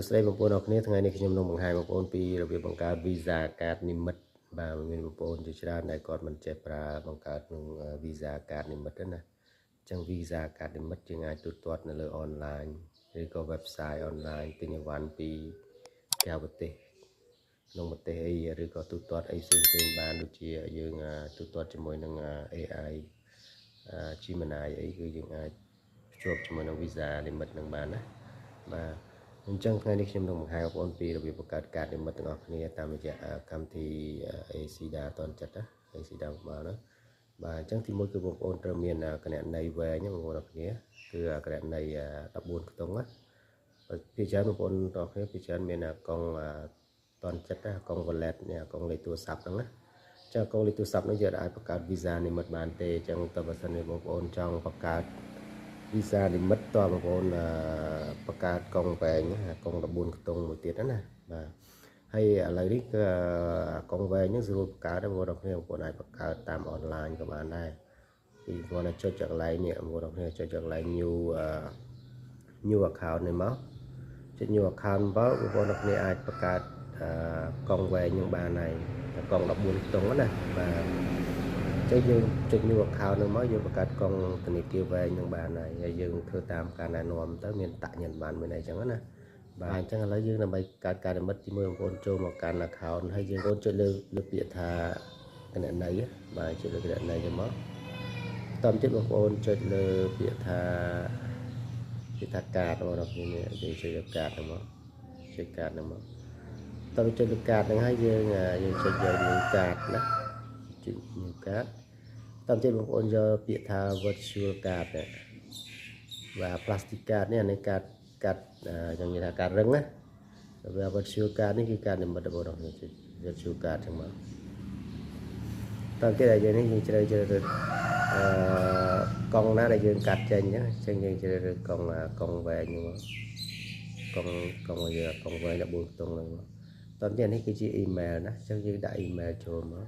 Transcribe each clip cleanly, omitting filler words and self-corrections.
សួស្តីបងប្អូនអរគ្នាថ្ងៃនេះខ្ញុំនឹងបង្ហាញបងប្អូនពីរបៀបបង្កើត Visa Card និម្មិតបាទមានបងប្អូនជាច្រើនដែលគាត់មិនចេះប្រើបង្កើតក្នុង Visa Card និម្មិតទេណាអញ្ចឹង Visa Card និម្មិតយើងអាចទូទាត់នៅលើ online ឬក៏ website online ទិញអីវ៉ាន់ពីក្រៅប្រទេសក្នុងប្រទេសអីឬក៏ទូទាត់អីផ្សេងបានដូចជាយើងទូទាត់ជាមួយនឹង AI Gemini អីគឺយើងអាចភ្ជាប់ជាមួយនឹង Visa Limit នឹងបានណាបាទអញ្ចឹងថ្ងៃនេះខ្ញុំនឹងបង្ហាញបងប្អូនពីរបៀបបង្កើតការនិម្មិតទាំងអស់គ្នាតាមរយៈកម្មវិធី ACDA តនចិត្តណា ACDA មកណាបាទអញ្ចឹងទីមួយគឺបងប្អូនត្រូវមានគណនីវែងបងប្អូនអរគ្នាគឺគណនី14ខ្ទង់ណាពីច្រើនបងប្អូនអរគ្នាពីច្រើនមានកង់តនចិត្តណាកង់ wallet នេះកង់លេខទូរស័ព្ទហ្នឹងណាចឹងកង់លេខទូរស័ព្ទនេះយើងអាចបង្កើត Visa និម្មិតបានទេអញ្ចឹងតើបើសិនជាបងប្អូនចង់បង្កើត Visa Limit តើបងប្អូនបង្កើតកង់វែងកង់14ខ្ទង់មួយទៀតណាបាទហើយឥឡូវនេះគឺកង់វែងហ្នឹងស្រួលបង្កើតដែរបងប្អូនគ្នាបងប្អូនអាចបង្កើតតាមអនឡាញក៏បានដែរពីគាត់តែចុចកន្លែងនេះបងប្អូនគ្នាចុចកន្លែង new account នេះមកចុច new account បងប្អូនគ្នាអាចបង្កើតកង់វែងនឹងបានហើយកង់14ខ្ទង់ណាបាទចឹងយើងចុច new account នឹងមកយើងបង្កើតកង់ធនាគារវែងនឹងបានហើយយើងធ្វើតាមការណែនាំទៅមានតាក់ញ៉ាំបានមានអីចឹងណាបាទអញ្ចឹងឥឡូវយើងដើម្បីកើតការនិម្មិតជាមួយបងប្អូនចូលមកកាន់ account ហើយយើងបងប្អូនចុចលើពាក្យថាគណនីបាទចុចលើគណនីហ្នឹងមកតាមទៀតបងប្អូនចុចលើពាក្យថាកាតរបស់យើងយើងចុចលើកាតហ្នឹងមកចុចកាតហ្នឹងមកតើចុចលើកាតហ្នឹងហើយយើងចុចយកnew card ណាចុច new card តាមទៀតបងប្អូនយកពាក្យថា virtual card បាទ plastic card នេះអានេះកាតយ៉ាងនិយាយថាកាតរឹងណាវា virtual card នេះគឺការនិម្មិតរបស់យើងចុច virtual card ចឹងមកតាមទៀតយើងនេះយើងជ្រើសរើសកង់ណាដែលយើងកាត់ចេញអញ្ចឹងយើងជ្រើសរើសកង់វែងហ្នឹងមកកង់វែង14ខ្ទង់ហ្នឹងមកតោះទៀតនេះគឺជា email ណាអញ្ចឹងយើងដាក់ email ចូលមក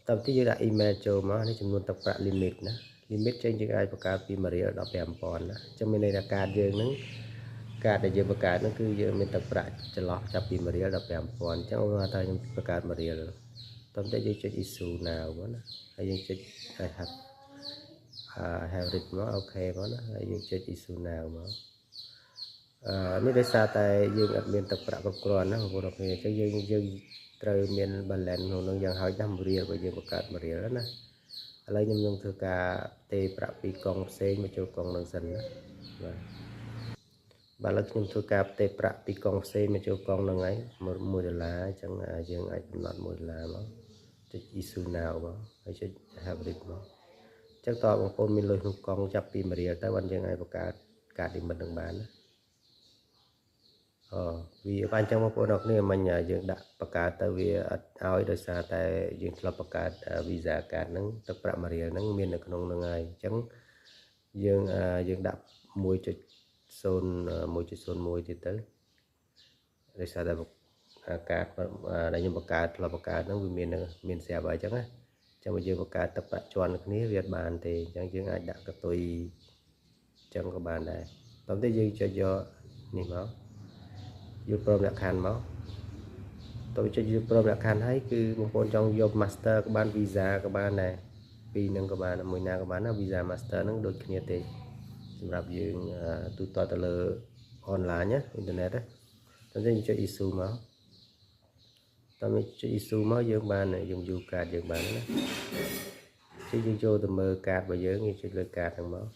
តោះទៀតយើងដាក់ email ចូលមកនេះចំនួនទឹកប្រាក់ limit ណា limit ចេញយើងអាចបង្កើតពី1រៀលដល់ 5,000 ណាអញ្ចឹងមានន័យថាកាតយើងហ្នឹងកាតដែលយើងបង្កើតហ្នឹងគឺយើងមានទឹកប្រាក់ចន្លោះចាប់ពី1រៀលដល់ 5,000 អញ្ចឹងឧទាហរណ៍ថាខ្ញុំបង្កើត1រៀលតោះទៀតយើងចុច issue now មកណាហើយយើងចុច have it មកអូខេមកណាហើយយើងចុច issue now មកនេះដោយសារតែយើងអត់មានទឹកប្រាក់គ្រប់គ្រាន់ណាបងប្អូនអរគ្នាអញ្ចឹងយើងត្រូវមាន balance ក្នុងនោះយ៉ាងហោចណាស់1រៀលបើយើងបង្កើត1រៀលណាឥឡូវខ្ញុំនឹងធ្វើការទេប្រាក់ពីកង់ផ្សេងមកចូលកង់នឹងសិនណាបាទឥឡូវខ្ញុំធ្វើការទេប្រាក់ពីកង់ផ្សេងមកចូលកង់នឹងហើយ$1អញ្ចឹងយើងអាចកំណត់$1មកចុច issue now មកហើយចុច have it មកអញ្ចឹងតើបងប្អូនមានលុយក្នុងកង់ចាប់ពី1រៀលទៅបានយើងអាចបង្កើតការនិម្មិតនឹងបានណាវាបានចឹងបងប្អូនអរគ្នាមិញយើងដាក់បង្កើតទៅវាអត់ឲ្យដោយសារតែយើងធ្លាប់បង្កើត Visa Card ហ្នឹងទឹកប្រាក់1រៀលហ្នឹងមាននៅក្នុងហ្នឹងហើយអញ្ចឹងយើងដាក់1.01ទៀតទៅដោយសារតែកាតដែលខ្ញុំបង្កើតធ្លាប់បង្កើតហ្នឹងវាមានស្រាប់ហើយអញ្ចឹងណាអញ្ចឹងបើយើងបង្កើតទឹកប្រាក់ជាន់គ្នាវាអត់បានទេអញ្ចឹងយើងអាចដាក់កតុយអញ្ចឹងក៏បានដែរតាមតែយើងចុចយកនេះមកយល់ព្រមលក្ខខណ្ឌមកតើចុចយល់ព្រមលក្ខខណ្ឌហើយគឺបងប្អូនចង់យក Master ក៏បាន Visa ក៏បានដែរពីរហ្នឹងក៏បានមួយណាក៏បានណា Visa Master ហ្នឹងដូចគ្នាទេសម្រាប់យើងទូទាត់ទៅលើ online ណាអ៊ីនធឺណិតណាតើយើងចុច issue មកតើចុច issue មកយើងបានយើង view card យើងបានណាជិះយើងចូលទៅមើល card របស់យើងចុចលើ card ហ្នឹងមក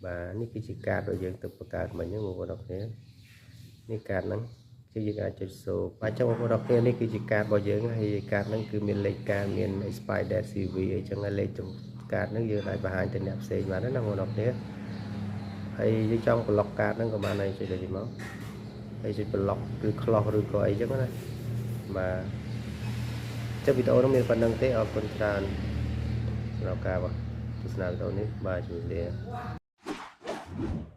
បាទនេះគឺជាកាតរបស់យើងទៅបង្កើតមិញហ្នឹងបងប្អូនអរគ្នានេះកាតហ្នឹងគឺយើងអាចចុចសូបាទចឹងបងប្អូនអរគ្នានេះគឺជាកាតរបស់យើងហើយកាតហ្នឹងគឺមានលេខការមាន expire date CV អីចឹងហើយលេខកាតហ្នឹងយើងអាចបង្ហាញទៅអ្នកផ្សេងបានណាបងប្អូនអរគ្នាហើយយើងចង់ប្លុកកាតហ្នឹងក៏បានដែរចុចលើមកហើយចុចប្លុកឬ close ឬក៏អីចឹងណាបាទចុះវីដេអូហ្នឹងមានប៉ុណ្្នឹងទេអរគុណច្រើនសម្រាប់ការទស្សនាវីដេអូនេះបាទជម្រាបលា